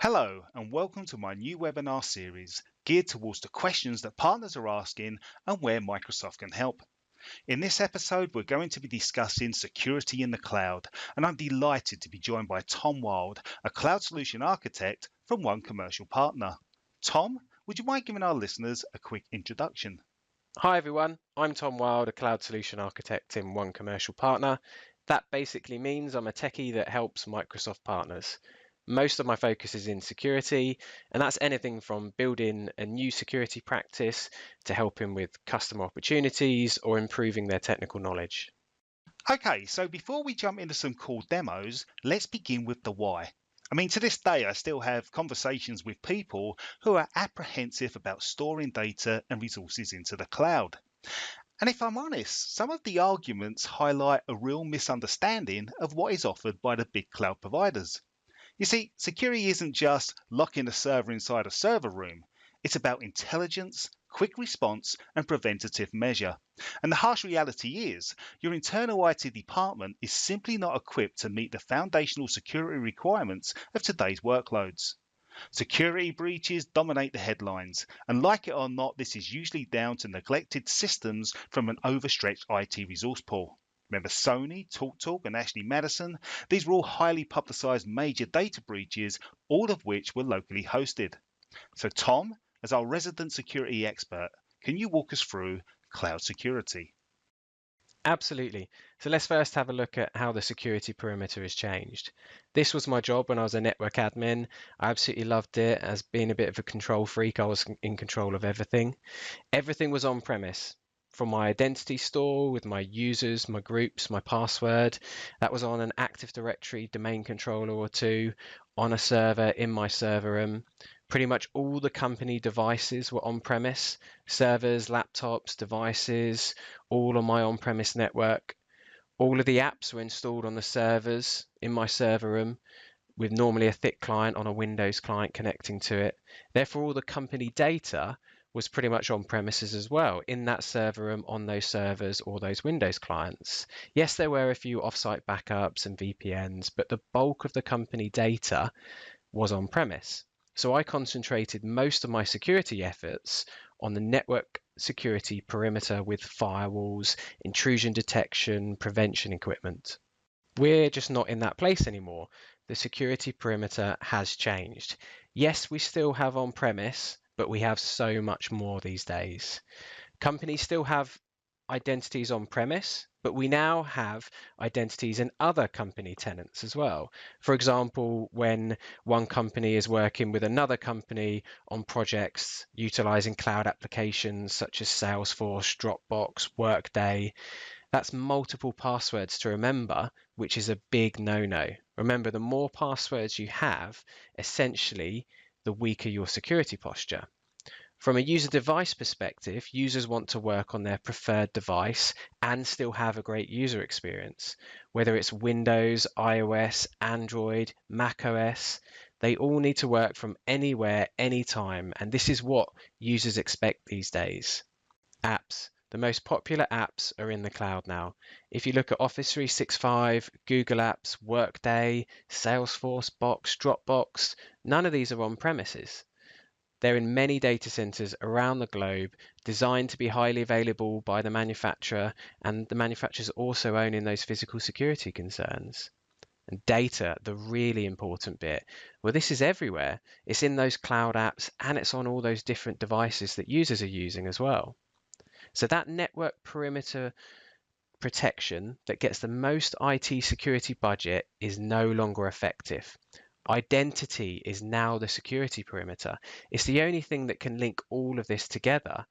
Hello, and welcome to my new webinar series geared towards the questions that partners are asking and where Microsoft can help. In this episode, we're going to be discussing security in the cloud, and I'm delighted to be joined by Tom Wilde, a cloud solution architect from One Commercial Partner. Tom, would you mind giving our listeners a quick introduction? Hi everyone, I'm Tom Wilde, a cloud solution architect in One Commercial Partner. That basically means I'm a techie that helps Microsoft partners. Most of my focus is in security, and that's anything from building a new security practice to helping with customer opportunities or improving their technical knowledge. Okay, so before we jump into some cool demos, let's begin with the why. To this day, I still have conversations with people who are apprehensive about storing data and resources into the cloud. And if I'm honest, some of the arguments highlight a real misunderstanding of what is offered by the big cloud providers. You see, security isn't just locking a server inside a server room. It's about intelligence, quick response, and preventative measure. And the harsh reality is, your internal IT department is simply not equipped to meet the foundational security requirements of today's workloads. Security breaches dominate the headlines, and like it or not, this is usually down to neglected systems from an overstretched IT resource pool. Remember Sony, TalkTalk, and Ashley Madison? These were all highly publicized major data breaches, all of which were locally hosted. So Tom, as our resident security expert, can you walk us through cloud security? Absolutely. So let's first have a look at how the security perimeter has changed. This was my job when I was a network admin. I absolutely loved it. As being a bit of a control freak, I was in control of everything. Everything was on premise. From my identity store with my users, my groups, my password, that was on an Active Directory domain controller or two, on a server in my server room. Pretty much all the company devices were on premise, servers, laptops, devices, all on my on-premise network. All of the apps were installed on the servers in my server room, with normally a thick client on a Windows client connecting to it. Therefore, all the company data was pretty much on premises as well, in that server room, on those servers or those Windows clients. Yes, there were a few offsite backups and VPNs, but the bulk of the company data was on premise. So I concentrated most of my security efforts on the network security perimeter with firewalls, intrusion detection, prevention equipment. We're just not in that place anymore. The security perimeter has changed. Yes, we still have on-premise, but we have so much more these days. Companies still have identities on premise, but we now have identities in other company tenants as well. For example, when one company is working with another company on projects utilizing cloud applications such as Salesforce, Dropbox, Workday, that's multiple passwords to remember, which is a big no-no. Remember, the more passwords you have, essentially, the weaker your security posture. From a user device perspective, users want to work on their preferred device and still have a great user experience. Whether it's Windows, iOS, Android, macOS, they all need to work from anywhere, anytime, and this is what users expect these days. Apps. The most popular apps are in the cloud now. If you look at Office 365, Google Apps, Workday, Salesforce, Box, Dropbox, none of these are on premises. They're in many data centers around the globe, designed to be highly available by the manufacturer, and the manufacturers also owning those physical security concerns. And data, the really important bit, well, this is everywhere. It's in those cloud apps, and it's on all those different devices that users are using as well. So that network perimeter protection that gets the most IT security budget is no longer effective. Identity is now the security perimeter. It's the only thing that can link all of this together.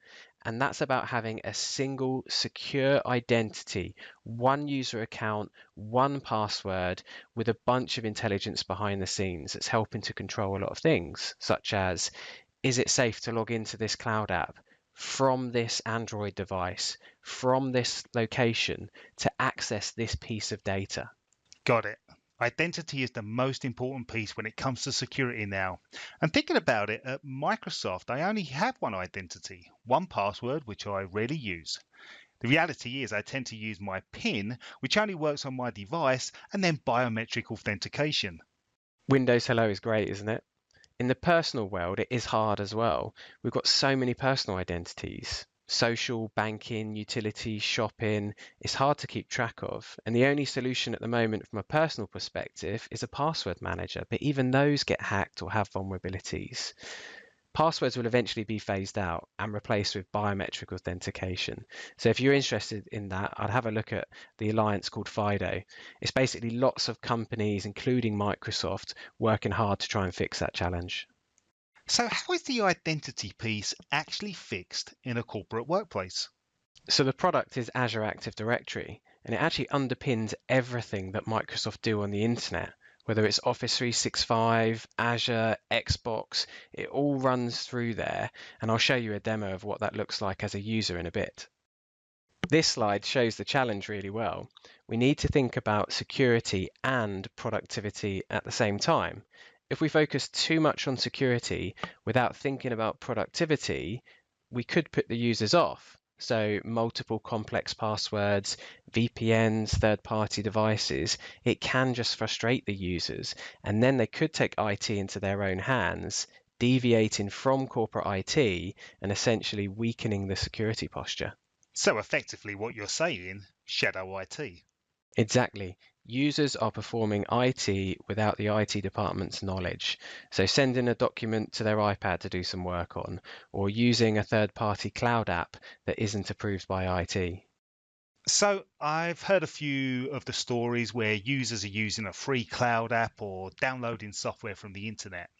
And that's about having a single secure identity, one user account, one password, with a bunch of intelligence behind the scenes that's helping to control a lot of things, such as, is it safe to log into this cloud app from this Android device, from this location, to access this piece of data? Got it. Identity is the most important piece when it comes to security now. And thinking about it, at Microsoft, I only have one identity, one password, which I rarely use. The reality is I tend to use my PIN, which only works on my device, and then biometric authentication. Windows Hello is great, isn't it? In the personal world, it is hard as well. We've got so many personal identities. Social, banking, utilities, shopping, it's hard to keep track of. And the only solution at the moment from a personal perspective is a password manager, but even those get hacked or have vulnerabilities. Passwords will eventually be phased out and replaced with biometric authentication. So if you're interested in that, I'd have a look at the alliance called FIDO. It's basically lots of companies, including Microsoft, working hard to try and fix that challenge. So how is the identity piece actually fixed in a corporate workplace? So the product is Azure Active Directory, and it actually underpins everything that Microsoft do on the internet. Whether it's Office 365, Azure, Xbox, it all runs through there, and I'll show you a demo of what that looks like as a user in a bit. This slide shows the challenge really well. We need to think about security and productivity at the same time. If we focus too much on security without thinking about productivity, we could put the users off. So multiple complex passwords, VPNs, third-party devices, it can just frustrate the users. And then they could take IT into their own hands, deviating from corporate IT and essentially weakening the security posture. So effectively what you're saying, shadow IT. Exactly. Users are performing IT without the IT department's knowledge. So sending a document to their iPad to do some work on, or using a third-party cloud app that isn't approved by IT. So I've heard a few of the stories where users are using a free cloud app or downloading software from the internet.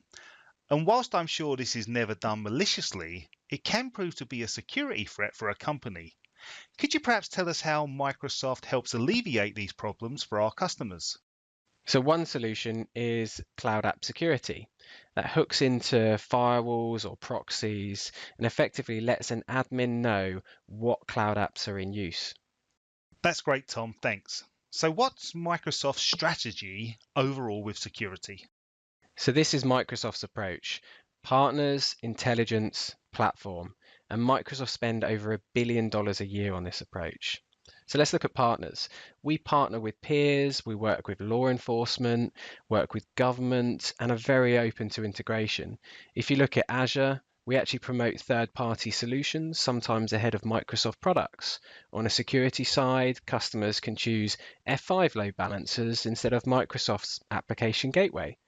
And whilst I'm sure this is never done maliciously, it can prove to be a security threat for a company. Could you perhaps tell us how Microsoft helps alleviate these problems for our customers? So one solution is cloud app security that hooks into firewalls or proxies and effectively lets an admin know what cloud apps are in use. That's great, Tom. Thanks. So, what's Microsoft's strategy overall with security? So this is Microsoft's approach: partners, intelligence, platform. And Microsoft spend over $1 billion a year on this approach. So let's look at partners. We partner with peers, we work with law enforcement, work with government, and are very open to integration. If you look at Azure, we actually promote third-party solutions, sometimes ahead of Microsoft products. On a security side, customers can choose F5 load balancers instead of Microsoft's application gateway,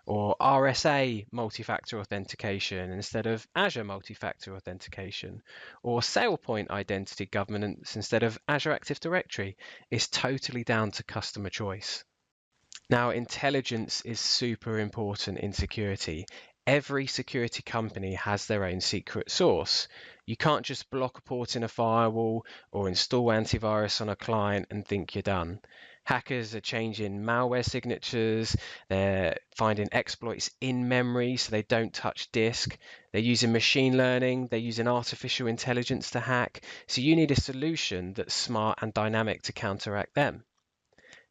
or RSA multi-factor authentication instead of Azure multi-factor authentication, or SailPoint identity governance instead of Azure Active Directory. It's totally down to customer choice. Now, intelligence is super important in security. Every security company has their own secret sauce. You can't just block a port in a firewall or install antivirus on a client and think you're done. Hackers are changing malware signatures, they're finding exploits in memory so they don't touch disk, they're using machine learning, they're using artificial intelligence to hack. So you need a solution that's smart and dynamic to counteract them.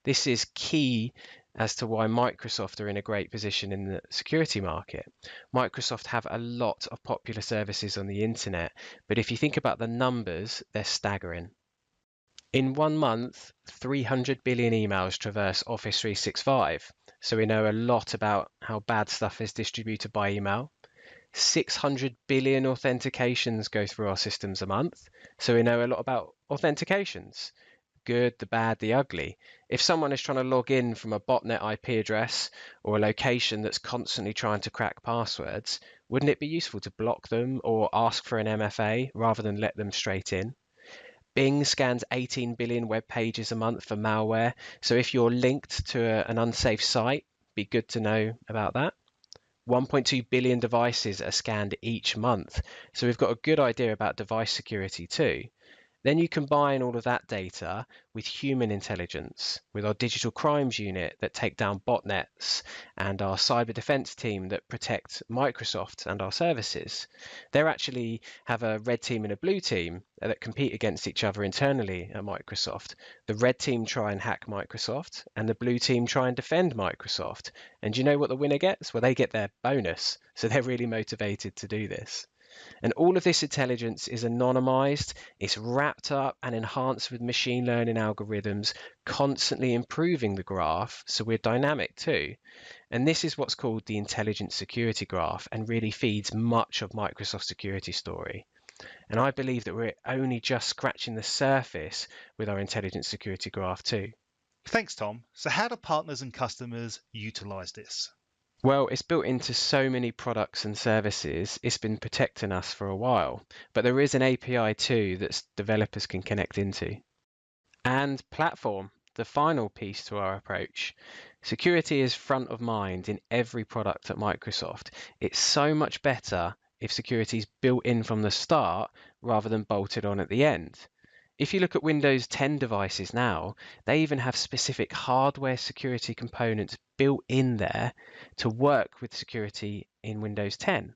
This is key as to why Microsoft are in a great position in the security market. Microsoft have a lot of popular services on the internet, but if you think about the numbers, they're staggering. In 1 month, 300 billion emails traverse Office 365, so we know a lot about how bad stuff is distributed by email. 600 billion authentications go through our systems a month, so we know a lot about authentications. Good, the bad, the ugly. If someone is trying to log in from a botnet IP address or a location that's constantly trying to crack passwords, wouldn't it be useful to block them or ask for an MFA rather than let them straight in? Bing scans 18 billion web pages a month for malware, so if you're linked to an unsafe site, be good to know about that. 1.2 billion devices are scanned each month, so we've got a good idea about device security too. Then you combine all of that data with human intelligence, with our digital crimes unit that take down botnets and our cyber defense team that protect Microsoft and our services. They actually have a red team and a blue team that compete against each other internally at Microsoft. The red team try and hack Microsoft and the blue team try and defend Microsoft. And do you know what the winner gets? Well, they get their bonus. So they're really motivated to do this. And all of this intelligence is anonymized, it's wrapped up and enhanced with machine learning algorithms, constantly improving the graph, so we're dynamic too. And this is what's called the intelligent security graph and really feeds much of Microsoft's security story. And I believe that we're only just scratching the surface with our intelligent security graph too. Thanks, Tom. So how do partners and customers utilize this? Well, it's built into so many products and services, it's been protecting us for a while. But there is an API too that developers can connect into. And platform, the final piece to our approach. Security is front of mind in every product at Microsoft. It's so much better if security is built in from the start rather than bolted on at the end. If you look at Windows 10 devices now, they even have specific hardware security components built in there to work with security in Windows 10.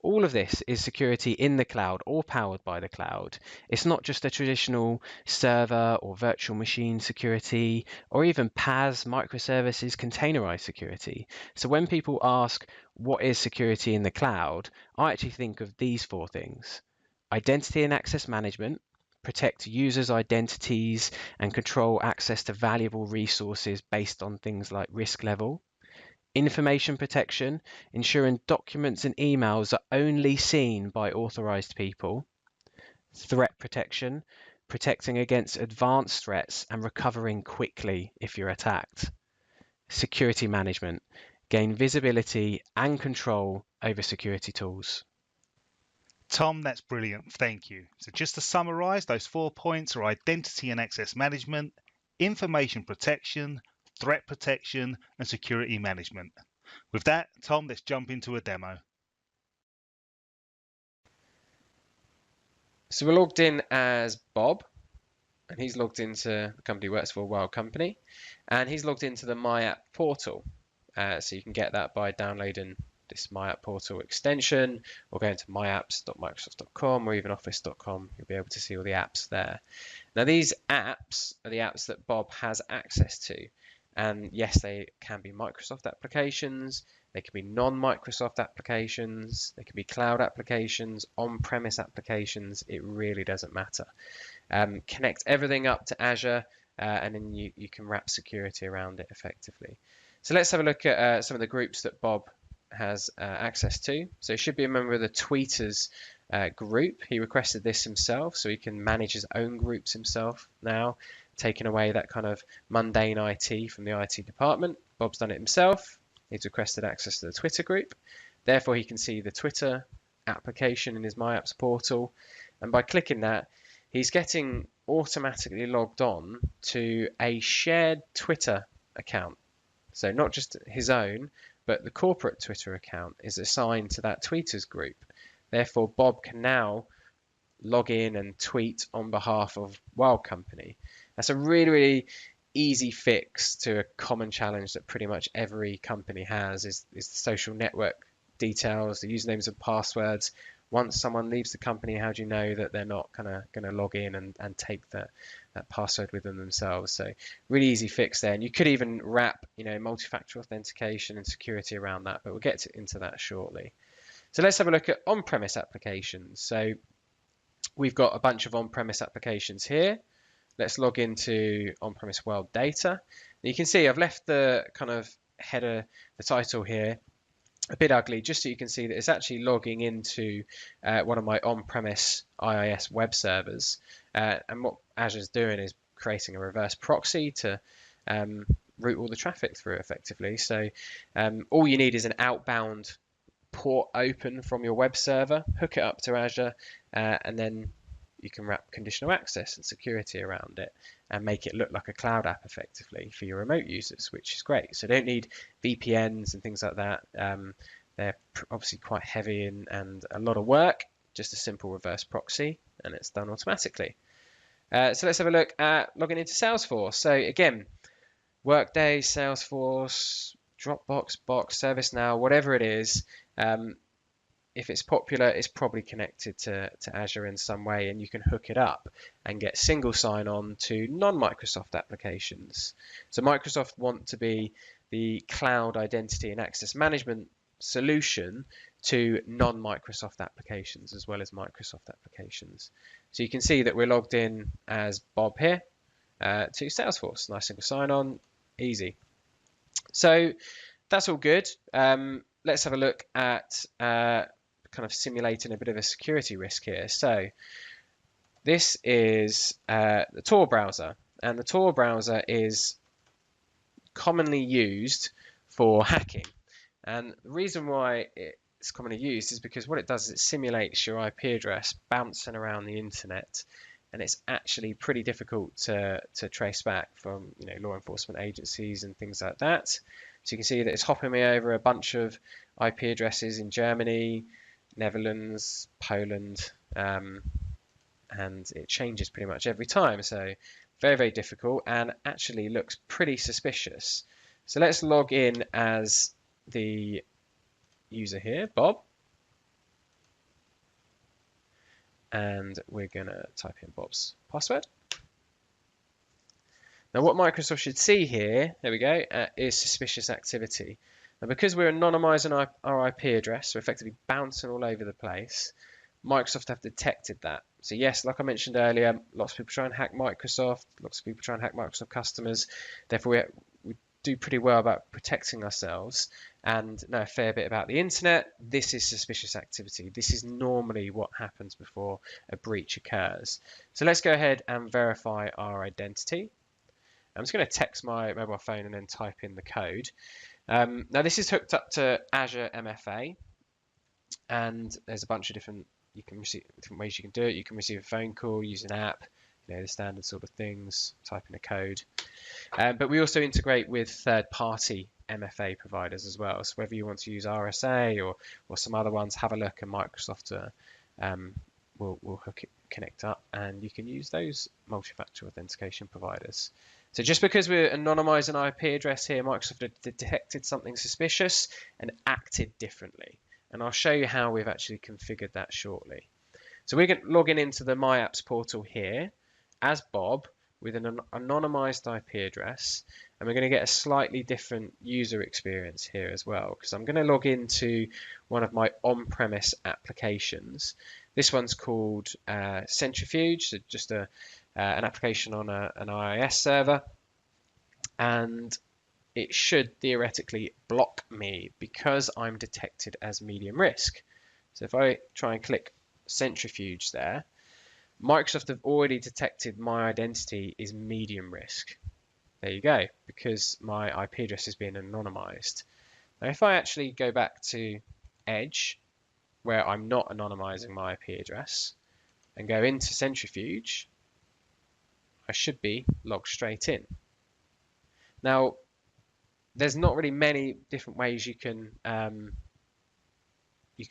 All of this is security in the cloud or powered by the cloud. It's not just a traditional server or virtual machine security or even PaaS, microservices, containerized security. So when people ask, what is security in the cloud? I actually think of these four things. Identity and access management, protect users' identities and control access to valuable resources based on things like risk level. Information protection, ensuring documents and emails are only seen by authorized people. Threat protection, protecting against advanced threats and recovering quickly if you're attacked. Security management, gain visibility and control over security tools. Tom, that's brilliant. Thank you. So just to summarize, those 4 points are identity and access management, information protection, threat protection, and security management. With that, Tom, let's jump into a demo. So we're logged in as Bob, and he's logged into the company he works for, Wilde Company, and he's logged into the My App portal. So you can get that by downloading this My App portal extension or going to myapps.microsoft.com or even office.com. You'll be able to see all the apps there. Now these apps are the apps that Bob has access to. And yes, they can be Microsoft applications, they can be non-Microsoft applications, they can be cloud applications, on-premise applications, it really doesn't matter. Connect everything up to Azure and then you can wrap security around it effectively. So let's have a look at some of the groups that Bob has access to. So he should be a member of the tweeters group. He requested this himself, so he can manage his own groups himself now, taking away that kind of mundane IT from the IT department. Bob's done it himself. He's requested access to the Twitter group. Therefore, he can see the Twitter application in his My Apps portal. And by clicking that, he's getting automatically logged on to a shared Twitter account. So not just his own, but the corporate Twitter account is assigned to that tweeters group. Therefore, Bob can now log in and tweet on behalf of Wilde Company. That's a really, really easy fix to a common challenge that pretty much every company has is the social network details, the usernames and passwords. Once someone leaves the company, how do you know that they're not going to log in and take that password with them themselves? So really easy fix there. And you could even wrap, multi-factor authentication and security around that, but we'll get into that shortly. So let's have a look at on-premise applications. So we've got a bunch of on-premise applications here. Let's log into on-premise World Data. You can see I've left the kind of header, the title here, a bit ugly, just so you can see that it's actually logging into one of my on-premise IIS web servers. And what Azure's doing is creating a reverse proxy to route all the traffic through effectively. So all you need is an outbound port open from your web server, hook it up to Azure, and then you can wrap conditional access and security around it and make it look like a cloud app effectively for your remote users, which is great. So don't need VPNs and things like that. They're obviously quite heavy and a lot of work. Just a simple reverse proxy and it's done automatically. So let's have a look at logging into Salesforce. So again, Workday, Salesforce, Dropbox, Box, ServiceNow, whatever it is, if it's popular, it's probably connected to Azure in some way, and you can hook it up and get single sign-on to non-Microsoft applications. So Microsoft want to be the cloud identity and access management solution to non-Microsoft applications as well as Microsoft applications. So you can see that we're logged in as Bob here to Salesforce. Nice single sign-on, easy. So that's all good. Let's have a look at kind of simulating a bit of a security risk here. So this is the Tor browser, and the Tor browser is commonly used for hacking. And the reason why it's commonly used is because what it does is it simulates your IP address bouncing around the internet, and it's actually pretty difficult to trace back from law enforcement agencies and things like that. So you can see that it's hopping me over a bunch of IP addresses in Germany, Netherlands, Poland, and it changes pretty much every time. So very, very difficult, and actually looks pretty suspicious. So let's log in as the user here, Bob. And we're going to type in Bob's password. Now what Microsoft should see here, there we go, is suspicious activity. Now because we're anonymizing our IP address, so effectively bouncing all over the place, Microsoft have detected that. So yes, like I mentioned earlier, lots of people try and hack Microsoft, lots of people try and hack Microsoft customers. Therefore, we do pretty well about protecting ourselves and know a fair bit about the internet. This is suspicious activity. This is normally what happens before a breach occurs. So let's go ahead and verify our identity. I'm just going to text my mobile phone and then type in the code. Now this is hooked up to Azure MFA, and there's a bunch of different ways you can do it. You can receive a phone call, use an app, the standard sort of things, type in a code. But we also integrate with third-party MFA providers as well. So whether you want to use RSA or some other ones, have a look, and Microsoft will connect up, and you can use those multi-factor authentication providers. So just because we're anonymizing an IP address here, Microsoft have detected something suspicious and acted differently. And I'll show you how we've actually configured that shortly. So we're going to log into the My Apps portal here as Bob with an anonymized IP address, and we're going to get a slightly different user experience here as well, because I'm going to log into one of my on-premise applications. This one's called Centrifuge, so just an application on an IIS server, and it should theoretically block me because I'm detected as medium risk. So if I try and click Centrifuge there, Microsoft have already detected my identity is medium risk. There you go, because my IP address is being anonymized. Now if I actually go back to Edge, where I'm not anonymizing my IP address, and go into Centrifuge, I should be logged straight in. Now, there's not really many different ways you can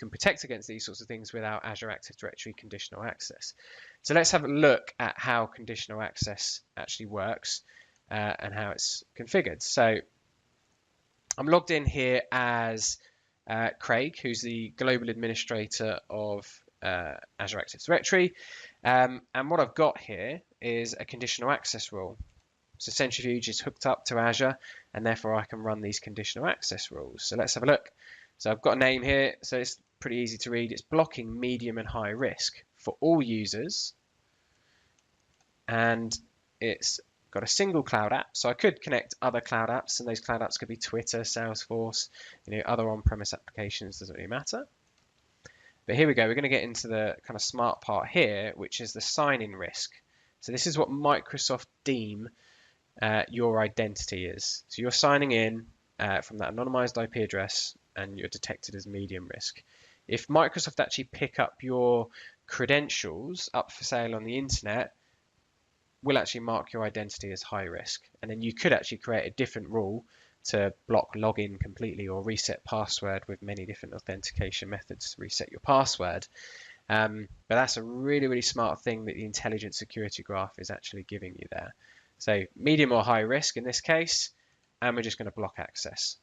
protect against these sorts of things without Azure Active Directory conditional access. So let's have a look at how conditional access actually works and how it's configured. So I'm logged in here as Craig, who's the global administrator of Azure Active Directory. And what I've got here is a conditional access rule. So Centrifuge is hooked up to Azure, and therefore I can run these conditional access rules. So let's have a look. So I've got a name here, so it's pretty easy to read. It's blocking medium and high risk for all users, and it's got a single cloud app. So I could connect other cloud apps, and those cloud apps could be Twitter, Salesforce, other on-premise applications, doesn't really matter. But here we go, we're going to get into the kind of smart part here, which is the sign-in risk. So this is what Microsoft deem your identity is. So you're signing in from that anonymized IP address, and you're detected as medium risk. If Microsoft actually pick up your credentials up for sale on the internet, will actually mark your identity as high risk. And then you could actually create a different rule to block login completely or reset password with many different authentication methods to reset your password. But that's a really, really smart thing that the intelligent security graph is actually giving you there. So medium or high risk in this case, and we're just going to block access.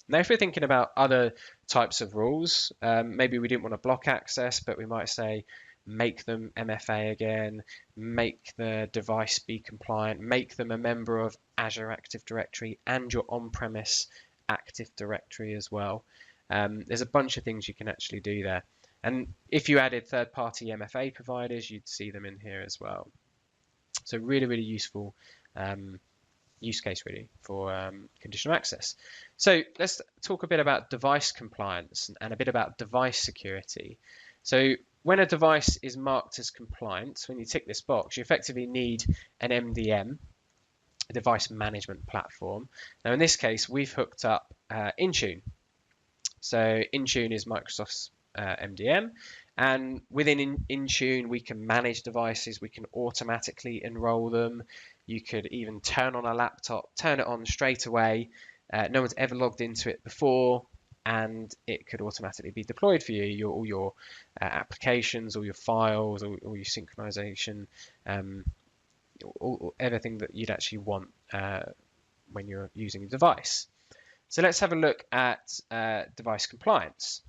Now, if we're thinking about other types of rules, maybe we didn't want to block access, but we might say make them MFA again, make the device be compliant, make them a member of Azure Active Directory and your on-premise Active Directory as well. There's a bunch of things you can actually do there. And if you added third-party MFA providers, you'd see them in here as well. So really, really useful use case really for conditional access. So let's talk a bit about device compliance and a bit about device security. So when a device is marked as compliant, when you tick this box, you effectively need an MDM, a device management platform. Now in this case, we've hooked up Intune. So Intune is Microsoft's MDM, and within Intune we can manage devices, we can automatically enroll them. You could even turn on a laptop, turn it on straight away. No one's ever logged into it before, and it could automatically be deployed for you. All your applications, all your files, all your synchronization, everything that you'd actually want when you're using a device. So let's have a look at device compliance.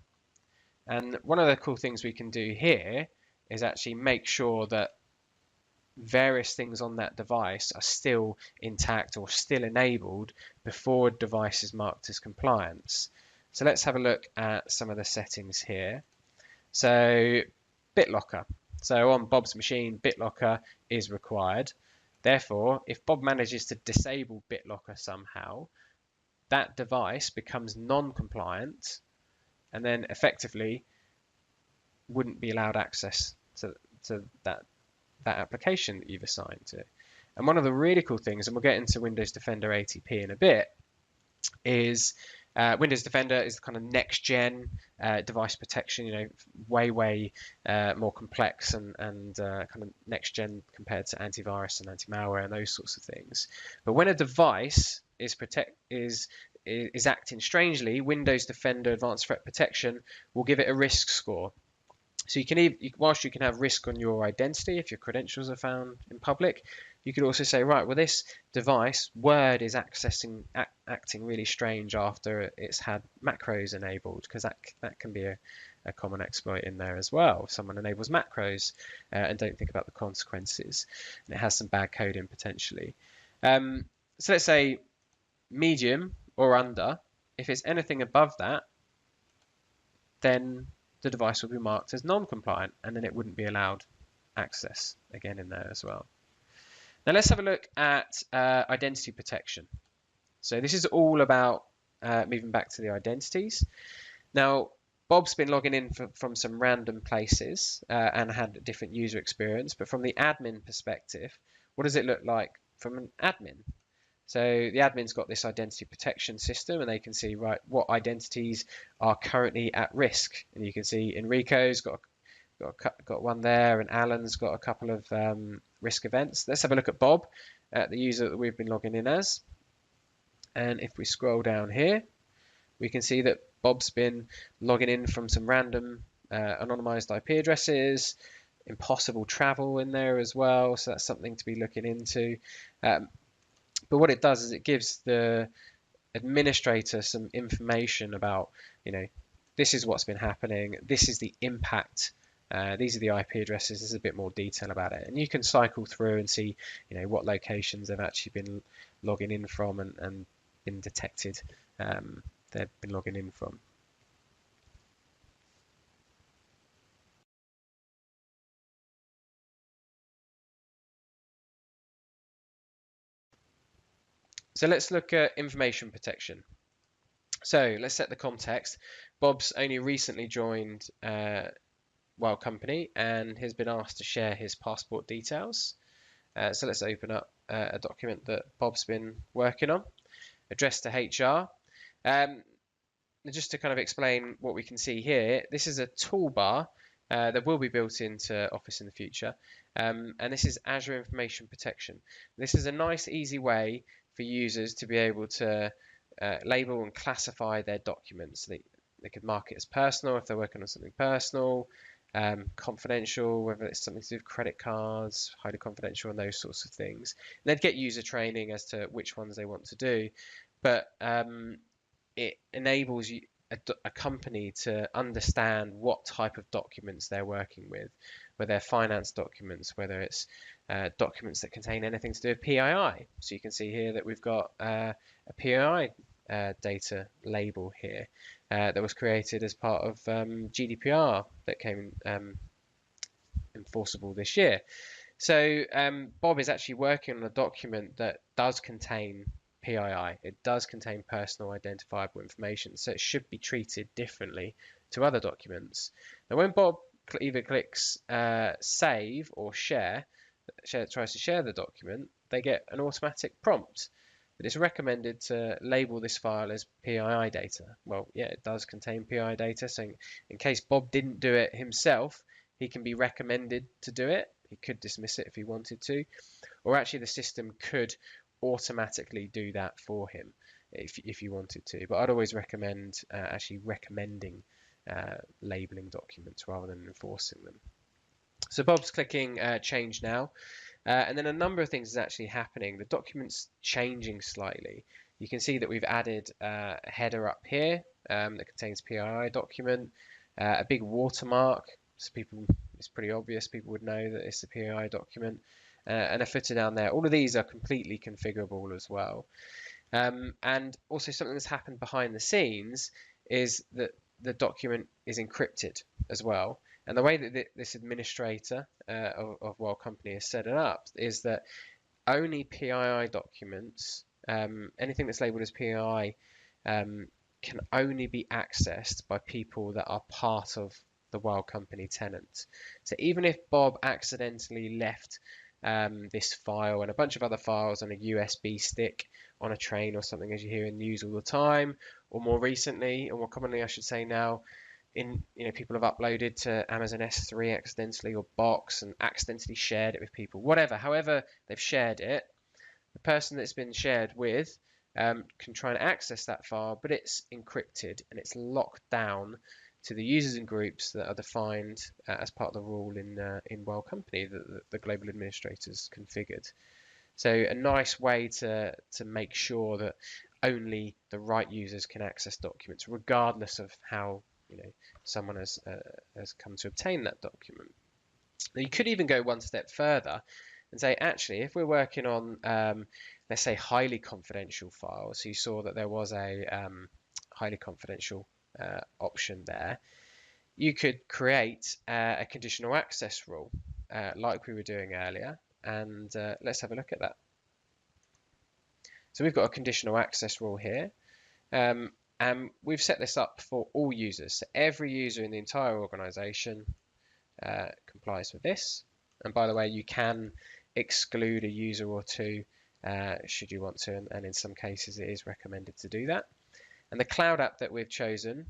And one of the cool things we can do here is actually make sure that various things on that device are still intact or still enabled before a device is marked as compliance. So let's have a look at some of the settings here. So BitLocker. So on Bob's machine, BitLocker is required. Therefore, if Bob manages to disable BitLocker somehow, that device becomes non-compliant and then effectively wouldn't be allowed access to that application that you've assigned to. And one of the really cool things, and we'll get into Windows Defender ATP in a bit, is Windows Defender is the kind of next gen device protection, way more complex and kind of next gen compared to antivirus and anti-malware and those sorts of things. But when a device is acting strangely, Windows Defender Advanced Threat Protection will give it a risk score. So whilst you can have risk on your identity if your credentials are found in public, you could also say, right, well, this device, Word, is acting really strange after it's had macros enabled, because that can be a common exploit in there as well. If someone enables macros and don't think about the consequences, and it has some bad code in potentially. So let's say medium or under. If it's anything above that, then the device will be marked as non-compliant, and then it wouldn't be allowed access again in there as well. Now let's have a look at identity protection. So this is all about moving back to the identities. Now Bob's been logging in from some random places and had a different user experience, but from the admin perspective, what does it look like from an admin? So the admin's got this identity protection system, and they can see, right, what identities are currently at risk. And you can see Enrico's got one there, and Alan's got a couple of risk events. Let's have a look at Bob, the user that we've been logging in as. And if we scroll down here, we can see that Bob's been logging in from some random anonymized IP addresses, impossible travel in there as well. So that's something to be looking into. But what it does is it gives the administrator some information about, this is what's been happening, this is the impact, these are the IP addresses, there's a bit more detail about it. And you can cycle through and see, what locations they've actually been logging in from and been detected they've been logging in from. So let's look at information protection. So let's set the context. Bob's only recently joined Wilde company and has been asked to share his passport details. So let's open up a document that Bob's been working on, addressed to HR. Just to kind of explain what we can see here, this is a toolbar that will be built into Office in the future, and this is Azure Information Protection. This is a nice, easy way for users to be able to label and classify their documents. They could mark it as personal if they're working on something personal, confidential, whether it's something to do with credit cards, highly confidential, and those sorts of things. And they'd get user training as to which ones they want to do, but it enables a company to understand what type of documents they're working with, whether they're finance documents, whether it's documents that contain anything to do with PII. So you can see here that we've got a PII data label here that was created as part of GDPR that came enforceable this year. So Bob is actually working on a document that does contain PII. It does contain personal identifiable information, so it should be treated differently to other documents. Now, when Bob either clicks save or tries to share the document, they get an automatic prompt that it's recommended to label this file as PII data. Well, yeah, it does contain PII data, so in case Bob didn't do it himself, he can be recommended to do it. He could dismiss it if he wanted to, or actually the system could automatically do that for him if you wanted to. But I'd always recommend actually recommending labeling documents rather than enforcing them. So Bob's clicking change now, and then a number of things is actually happening. The document's changing slightly. You can see that we've added a header up here that contains PII document, a big watermark, so it's pretty obvious, people would know that it's a PII document, and a footer down there. All of these are completely configurable as well. And also something that's happened behind the scenes is that the document is encrypted as well. And the way that this administrator of Wilde Company has set it up is that only PII documents, anything that's labeled as PII, can only be accessed by people that are part of the Wilde Company tenant. So even if Bob accidentally left this file and a bunch of other files on a USB stick on a train or something, as you hear in the news all the time, or more recently, or more commonly I should say now, people have uploaded to Amazon S3 accidentally or Box and accidentally shared it with people, however they've shared it, the person that's been shared with can try and access that file, but it's encrypted and it's locked down to the users and groups that are defined as part of the rule in Wilde Company that the global administrators configured. So a nice way to make sure that only the right users can access documents, regardless of how someone has come to obtain that document. Now, you could even go one step further and say, actually, if we're working on, let's say, highly confidential files, so you saw that there was a highly confidential option there, you could create a conditional access rule like we were doing earlier, and let's have a look at that. So we've got a conditional access rule here, and we've set this up for all users. So every user in the entire organization complies with this. And by the way, you can exclude a user or two should you want to, and in some cases it is recommended to do that. And the cloud app that we've chosen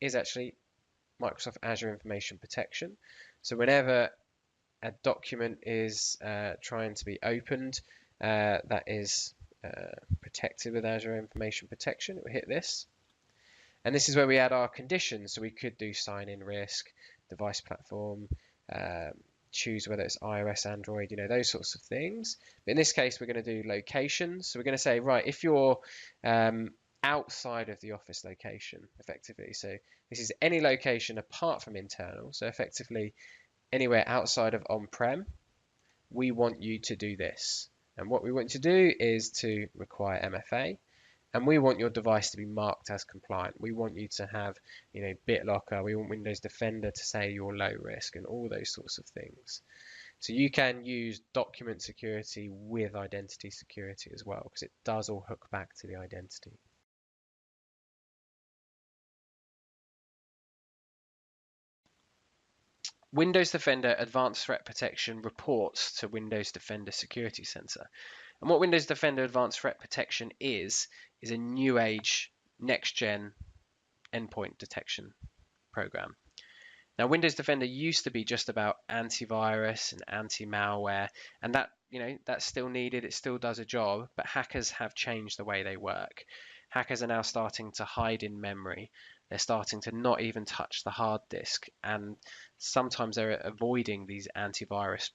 is actually Microsoft Azure Information Protection. So whenever a document is trying to be opened that is protected with Azure Information Protection, it will hit this. And this is where we add our conditions. So we could do sign-in risk, device platform, choose whether it's iOS, Android, those sorts of things. But in this case, we're going to do locations. So we're going to say, right, if you're outside of the office location, effectively. So this is any location apart from internal. So effectively, anywhere outside of on-prem, we want you to do this. And what we want you to do is to require MFA. And we want your device to be marked as compliant. We want you to have, BitLocker. We want Windows Defender to say you're low risk and all those sorts of things. So you can use document security with identity security as well, because it does all hook back to the identity. Windows Defender Advanced Threat Protection reports to Windows Defender Security Center. And what Windows Defender Advanced Threat Protection is a new age, next-gen endpoint detection program. Now, Windows Defender used to be just about antivirus and anti-malware, and that's still needed. It still does a job, but hackers have changed the way they work. Hackers are now starting to hide in memory. They're starting to not even touch the hard disk, and sometimes they're avoiding these antivirus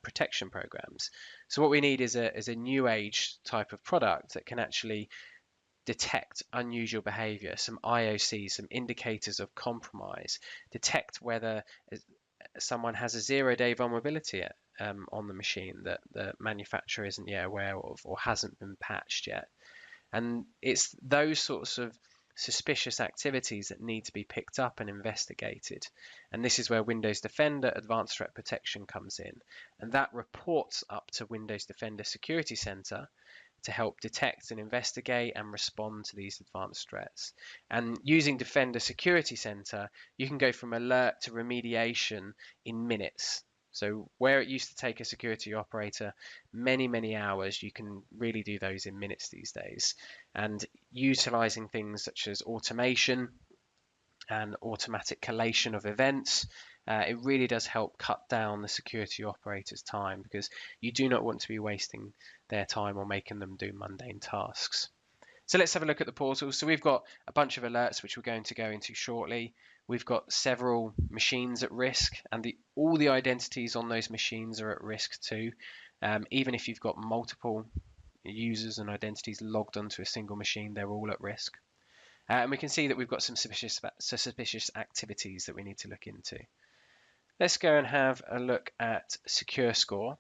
protection programs. So what we need is a new age type of product that can actually detect unusual behavior, some IOCs, some indicators of compromise, detect whether someone has a 0-day vulnerability on the machine that the manufacturer isn't yet aware of or hasn't been patched yet. And it's those sorts of suspicious activities that need to be picked up and investigated. And this is where Windows Defender Advanced Threat Protection comes in. And that reports up to Windows Defender Security Center to help detect and investigate and respond to these advanced threats. And using Defender Security Center, you can go from alert to remediation in minutes. So where it used to take a security operator many hours, you can really do those in minutes these days. And utilizing things such as automation and automatic collation of events, it really does help cut down the security operator's time, because you do not want to be wasting their time or making them do mundane tasks. So let's have a look at the portal. So we've got a bunch of alerts which we're going to go into shortly. We've got several machines at risk, and all the identities on those machines are at risk too. Even if you've got multiple users and identities logged onto a single machine, they're all at risk. And we can see that we've got some suspicious activities that we need to look into. Let's go and have a look at Secure Score.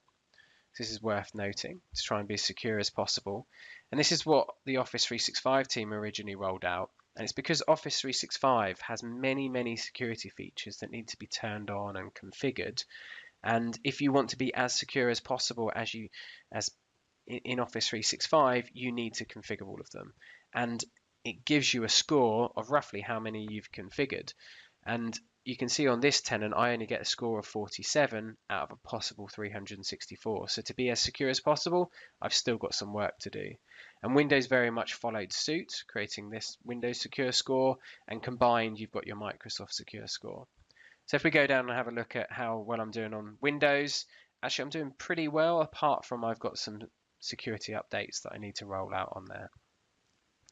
This is worth noting to try and be as secure as possible. And this is what the Office 365 team originally rolled out. And it's because Office 365 has many security features that need to be turned on and configured. And if you want to be as secure as possible as in Office 365, you need to configure all of them. And it gives you a score of roughly how many you've configured. And you can see on this tenant, I only get a score of 47 out of a possible 364. So to be as secure as possible, I've still got some work to do. And Windows very much followed suit, creating this Windows Secure Score, and combined, you've got your Microsoft Secure Score. So if we go down and have a look at how well I'm doing on Windows, actually I'm doing pretty well, apart from I've got some security updates that I need to roll out on there.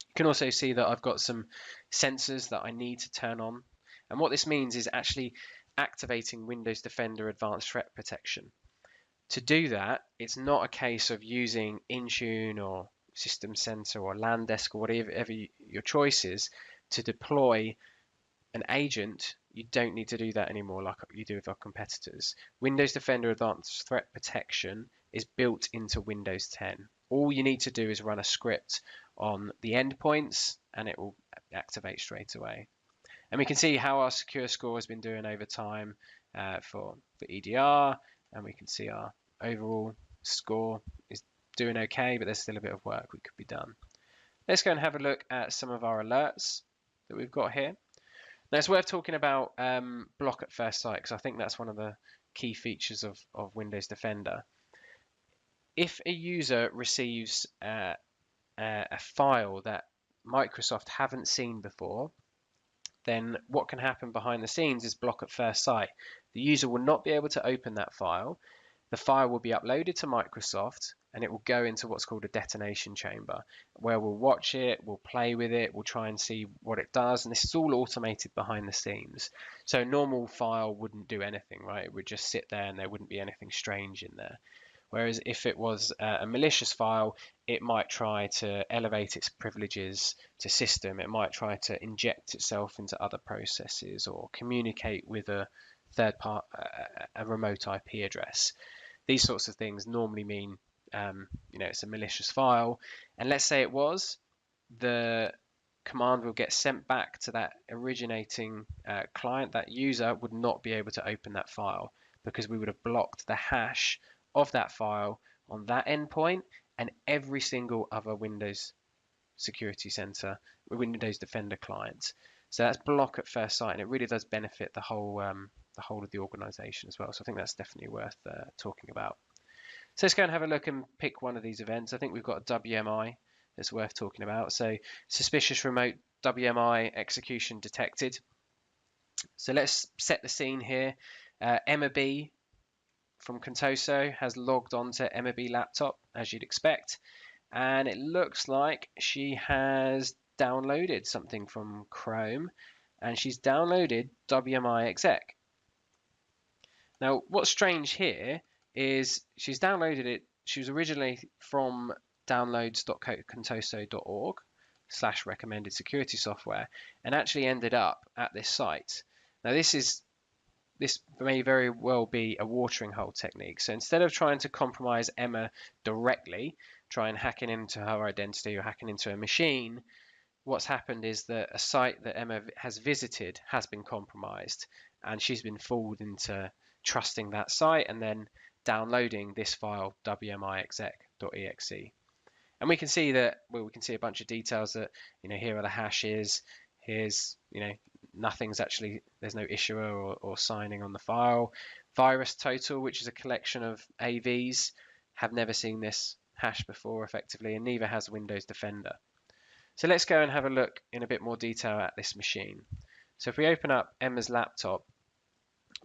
You can also see that I've got some sensors that I need to turn on. And what this means is actually activating Windows Defender Advanced Threat Protection. To do that, it's not a case of using Intune or System Center or LANDesk or whatever your choice is to deploy an agent. You don't need to do that anymore like you do with our competitors. Windows Defender Advanced Threat Protection is built into Windows 10. All you need to do is run a script on the endpoints and it will activate straight away. And we can see how our secure score has been doing over time for EDR, and we can see our overall score is doing okay, but there's still a bit of work we could be done. Let's go and have a look at some of our alerts that we've got here. Now it's worth talking about block at first sight, because I think that's one of the key features of Windows Defender. If a user receives a file that Microsoft haven't seen before, then what can happen behind the scenes is block at first sight. The user will not be able to open that file. The file will be uploaded to Microsoft and it will go into what's called a detonation chamber, where we'll watch it, we'll play with it, we'll try and see what it does, and this is all automated behind the scenes. So a normal file wouldn't do anything, right? It would just sit there and there wouldn't be anything strange in there. Whereas if it was a malicious file, it might try to elevate its privileges to system. It might try to inject itself into other processes or communicate with a a remote IP address. These sorts of things normally mean, it's a malicious file. And let's say it was, the command will get sent back to that originating client. That user would not be able to open that file because we would have blocked the hash of that file on that endpoint and every single other Windows Security Center, Windows Defender client. So that's block at first sight, and it really does benefit the whole of the organization as well. So I think that's definitely worth talking about. So let's go and have a look and pick one of these events. I think we've got a WMI that's worth talking about. So suspicious remote WMI execution detected. So let's set the scene here. Emma B from Contoso has logged on to Emma B laptop, as you'd expect, and it looks like she has downloaded something from Chrome, and she's downloaded WMI exec. Now, what's strange here is she's downloaded it. She was originally from downloads.contoso.org/recommended security software, and actually ended up at this site. Now, this may very well be a watering hole technique. So instead of trying to compromise Emma directly, try and hacking into her identity or hacking into a machine, what's happened is that a site that Emma has visited has been compromised, and she's been fooled into trusting that site and then downloading this file, WMI exec.exe. And we can see that, well, we can see a bunch of details that, here are the hashes. Here's, nothing's actually, there's no issuer or signing on the file. Virus total, which is a collection of AVs, have never seen this hash before effectively, and neither has Windows Defender. So let's go and have a look in a bit more detail at this machine. So if we open up Emma's laptop,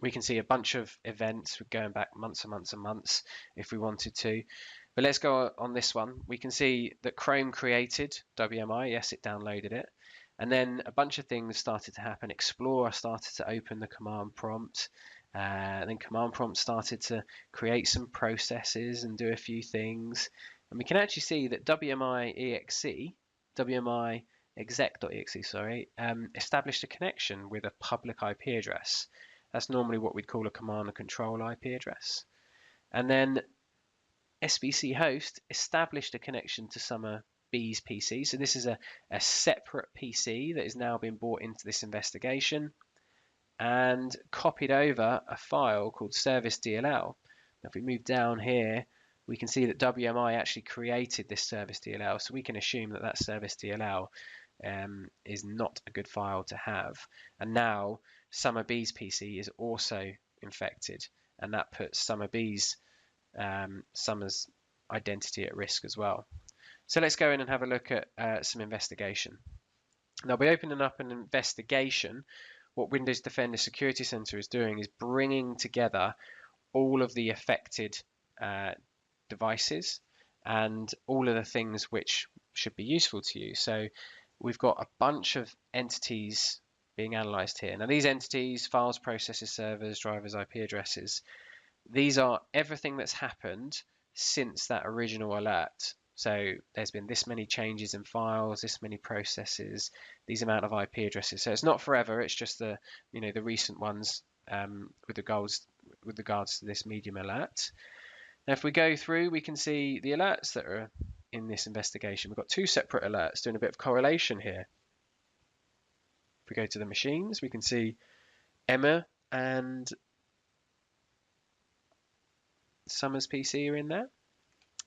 we can see a bunch of events going back months and months and months if we wanted to. But let's go on this one. We can see that Chrome created WMI. Yes, it downloaded it. And then a bunch of things started to happen. Explorer started to open the command prompt. And then command prompt started to create some processes and do a few things. And we can actually see that WMI exec.exe, established a connection with a public IP address. That's normally what we'd call a command and control IP address. And then SBC host established a connection to Summer B's PC. So this is a separate PC that is now being brought into this investigation and copied over a file called service DLL. Now, if we move down here, we can see that WMI actually created this service DLL. So we can assume that that service DLL is not a good file to have. And now Summer B's PC is also infected, and that puts Summer B's Summer's identity at risk as well. So let's go in and have a look at some investigation. Now, by opening up an investigation, what Windows Defender Security Center is doing is bringing together all of the affected devices and all of the things which should be useful to you. So we've got a bunch of entities being analyzed here. Now, these entities, files, processes, servers, drivers, IP addresses, these are everything that's happened since that original alert. So there's been this many changes in files, this many processes, these amount of IP addresses. So it's not forever, it's just the recent ones with regards to this medium alert. Now, if we go through, we can see the alerts that are in this investigation. We've got two separate alerts doing a bit of correlation here. If we go to the machines, we can see Emma and Summer's PC are in there.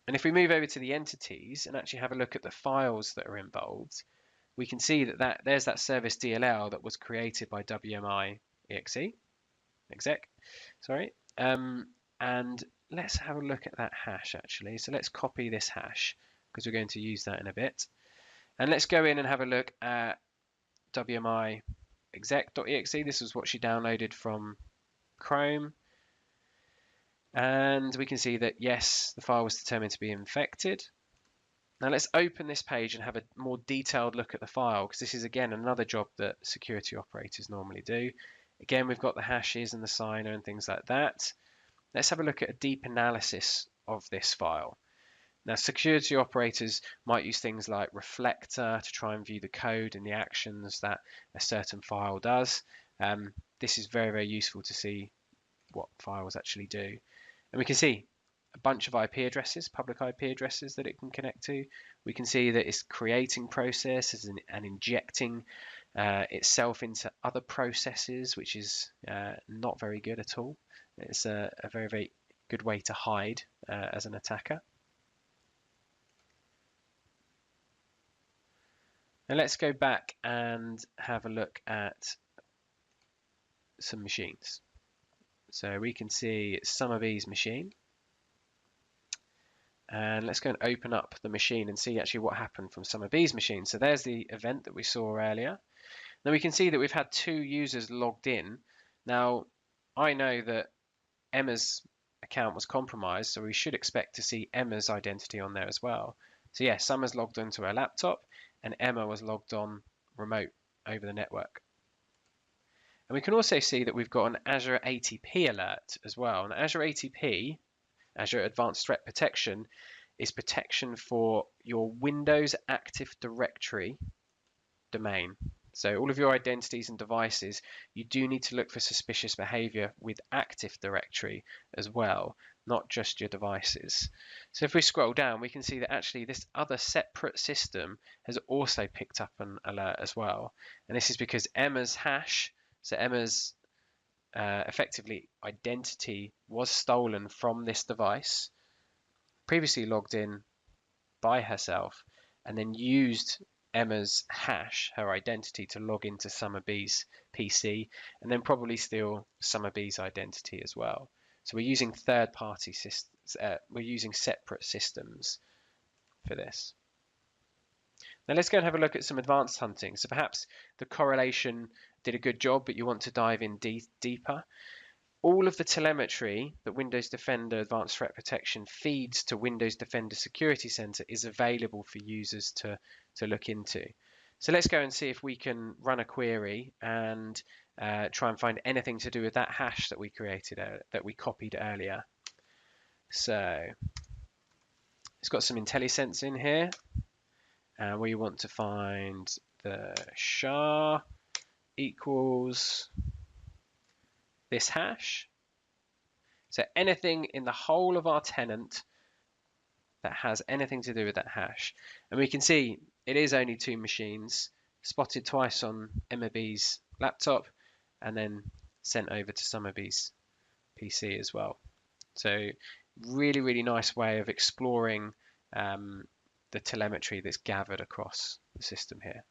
And if we move over to the entities and actually have a look at the files that are involved, we can see that there's that service DLL that was created by WMI exec. And let's have a look at that hash actually. So let's copy this hash because we're going to use that in a bit. And let's go in and have a look at WMI exec.exe. This is what she downloaded from Chrome. And we can see that, yes, the file was determined to be infected. Now let's open this page and have a more detailed look at the file, because this is, again, another job that security operators normally do. Again, we've got the hashes and the signer and things like that. Let's have a look at a deep analysis of this file. Now, security operators might use things like Reflector to try and view the code and the actions that a certain file does. This is very, very useful to see what files actually do. And we can see a bunch of IP addresses, public IP addresses that it can connect to. We can see that it's creating processes and injecting itself into other processes, which is not very good at all. It's a very, very good way to hide as an attacker. Now let's go back and have a look at some machines. So we can see Summer B's machine. And let's go and open up the machine and see actually what happened from Summer B's machine. So there's the event that we saw earlier. Now we can see that we've had 2 users logged in. Now I know that Emma's account was compromised, so we should expect to see Emma's identity on there as well. So yeah, Summer's logged onto her laptop and Emma was logged on remote over the network. And we can also see that we've got an Azure ATP alert as well. And Azure ATP, Azure Advanced Threat Protection, is protection for your Windows Active Directory domain. So all of your identities and devices, you do need to look for suspicious behavior with Active Directory as well. not just your devices. So if we scroll down, we can see that actually this other separate system has also picked up an alert as well. And this is because Emma's hash, so Emma's effectively identity, was stolen from this device, previously logged in by herself, and then used Emma's hash, her identity, to log into Summer B's PC, and then probably steal Summer B's identity as well. So we're using third-party systems. We're using separate systems for this. Now let's go and have a look at some advanced hunting. So perhaps the correlation did a good job, but you want to dive in deeper. All of the telemetry that Windows Defender Advanced Threat Protection feeds to Windows Defender Security Center is available for users to look into. So let's go and see if we can run a query and try and find anything to do with that hash that we created, that we copied earlier. So it's got some IntelliSense in here. We want to find the SHA equals this hash. So anything in the whole of our tenant that has anything to do with that hash. And we can see it is only 2 machines, spotted twice on Emma B's laptop, and then sent over to Summer B's PC as well. So really, really nice way of exploring the telemetry that's gathered across the system here.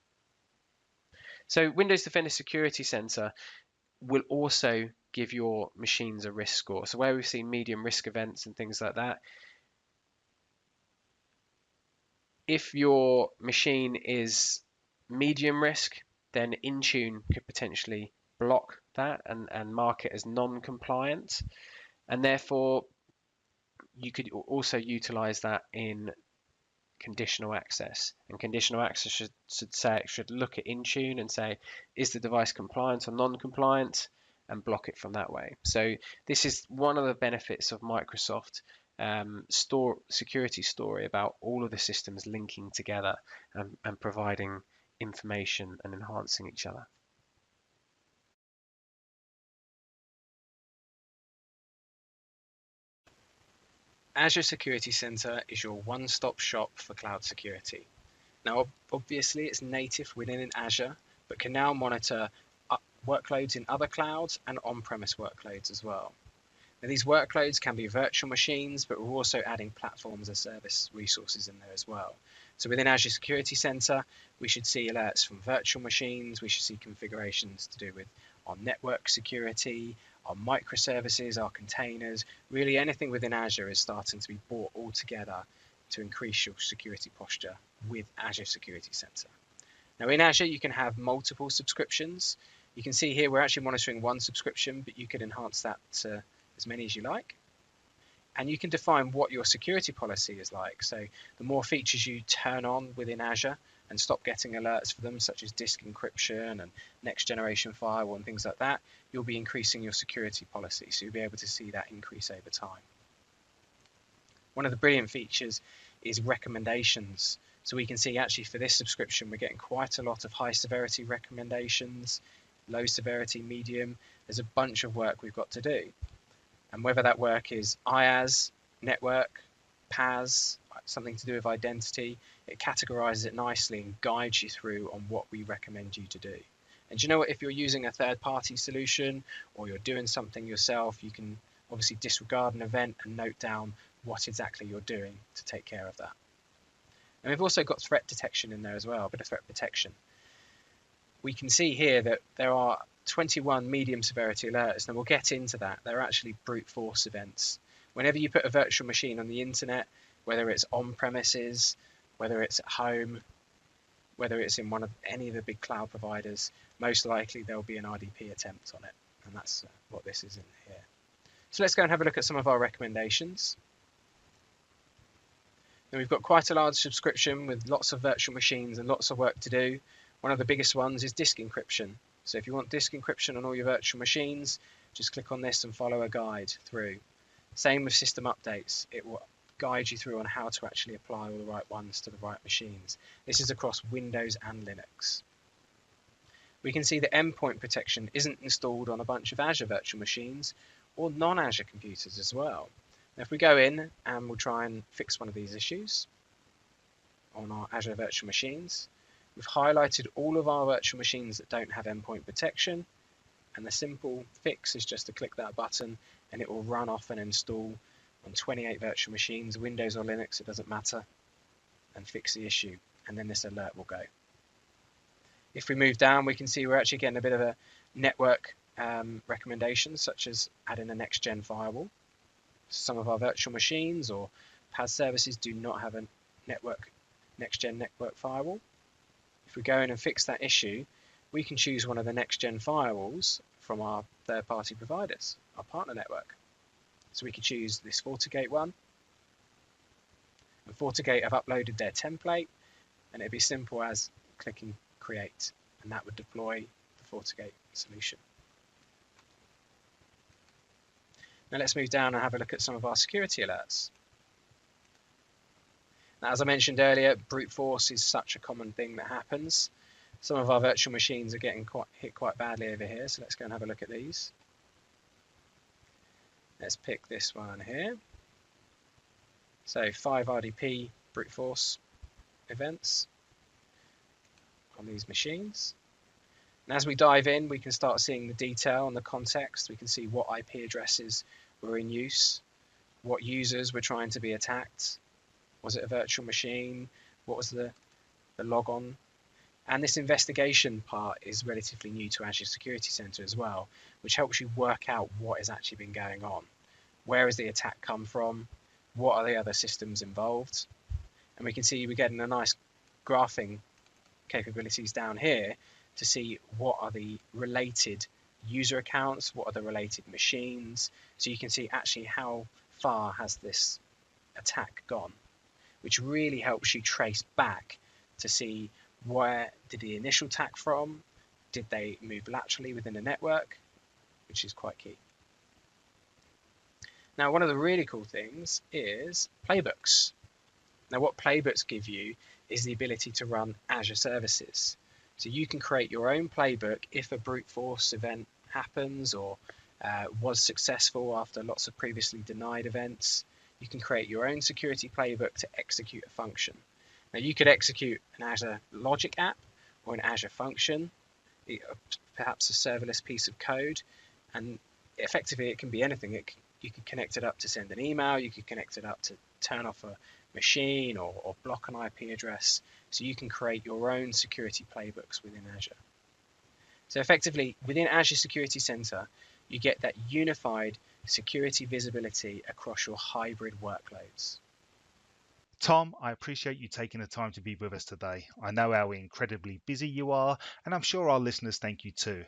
So Windows Defender Security Center will also give your machines a risk score. So where we've seen medium risk events and things like that, if your machine is medium risk, then Intune could potentially block that and mark it as non-compliant. And therefore, you could also utilize that in conditional access. And conditional access should look at Intune and say, is the device compliant or non-compliant, and block it from that way. So this is one of the benefits of Microsoft security story about all of the systems linking together and providing information and enhancing each other. Azure Security Center is your one-stop shop for cloud security. Now, obviously, it's native within Azure, but can now monitor workloads in other clouds and on-premise workloads as well. Now, these workloads can be virtual machines, but we're also adding platform as a service resources in there as well. So within Azure Security Center, we should see alerts from virtual machines, we should see configurations to do with our network security, our microservices, our containers. Really anything within Azure is starting to be brought all together to increase your security posture with Azure Security Center. Now in Azure, you can have multiple subscriptions. You can see here we're actually monitoring one subscription, but you could enhance that to as many as you like. And you can define what your security policy is like. So the more features you turn on within Azure and stop getting alerts for them, such as disk encryption and next generation firewall and things like that, you'll be increasing your security policy. So you'll be able to see that increase over time. One of the brilliant features is recommendations. So we can see actually for this subscription, we're getting quite a lot of high severity recommendations, low severity, medium. There's a bunch of work we've got to do. And whether that work is IaaS, network, PaaS, something to do with identity, it categorizes it nicely and guides you through on what we recommend you to do. And you know what, if you're using a third-party solution or you're doing something yourself, you can obviously disregard an event and note down what exactly you're doing to take care of that. And we've also got threat detection in there as well, a bit of threat protection. We can see here that there are 21 medium severity alerts, and we'll get into that. They're actually brute force events. Whenever you put a virtual machine on the internet, whether it's on premises, whether it's at home, whether it's in one of any of the big cloud providers, most likely there'll be an RDP attempt on it. And that's what this is in here. So let's go and have a look at some of our recommendations. Now we've got quite a large subscription with lots of virtual machines and lots of work to do. One of the biggest ones is disk encryption. So if you want disk encryption on all your virtual machines, just click on this and follow a guide through. Same with system updates. It will guide you through on how to actually apply all the right ones to the right machines. This is across Windows and Linux. We can see that endpoint protection isn't installed on a bunch of Azure virtual machines or non-Azure computers as well. Now if we go in and we'll try and fix one of these issues on our Azure virtual machines, we've highlighted all of our virtual machines that don't have endpoint protection, and the simple fix is just to click that button and it will run off and install on 28 virtual machines, Windows or Linux, it doesn't matter, and fix the issue, and then this alert will go. If we move down, we can see we're actually getting a bit of a network recommendation, such as adding a next-gen firewall. Some of our virtual machines or PaaS services do not have a next-gen network firewall. If we go in and fix that issue, we can choose one of the next-gen firewalls from our third-party providers, our partner network. So we could choose this FortiGate one. And FortiGate have uploaded their template, and it'd be simple as clicking create, and that would deploy the FortiGate solution. Now let's move down and have a look at some of our security alerts. Now, as I mentioned earlier, brute force is such a common thing that happens. Some of our virtual machines are getting hit quite badly over here, so let's go and have a look at these. Let's pick this one here. So 5 RDP brute force events on these machines. And as we dive in, we can start seeing the detail and the context. We can see what IP addresses were in use, what users were trying to be attacked. Was it a virtual machine? What was the logon? And this investigation part is relatively new to Azure Security Center as well, which helps you work out what has actually been going on. Where has the attack come from? What are the other systems involved? And we can see we're getting a nice graphing capabilities down here to see what are the related user accounts, what are the related machines. So you can see actually how far has this attack gone, which really helps you trace back to see where did the initial attack from, did they move laterally within the network, which is quite key. Now, one of the really cool things is playbooks. Now, what playbooks give you is the ability to run Azure services. So you can create your own playbook if a brute force event happens or was successful after lots of previously denied events. You can create your own security playbook to execute a function. Now, you could execute an Azure logic app or an Azure function, perhaps a serverless piece of code, and effectively it can be anything. You could connect it up to send an email, you could connect it up to turn off a machine or block an IP address. So you can create your own security playbooks within Azure. So effectively, within Azure Security Center, you get that unified security visibility across your hybrid workloads. Tom, I appreciate you taking the time to be with us today. I know how incredibly busy you are, and I'm sure our listeners thank you too.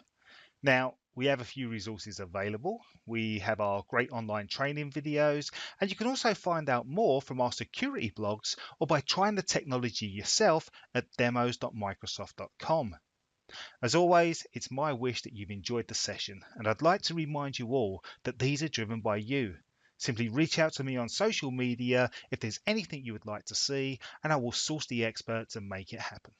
Now, we have a few resources available. We have our great online training videos, and you can also find out more from our security blogs or by trying the technology yourself at demos.microsoft.com. As always, it's my wish that you've enjoyed the session, and I'd like to remind you all that these are driven by you. Simply reach out to me on social media if there's anything you would like to see, and I will source the experts and make it happen.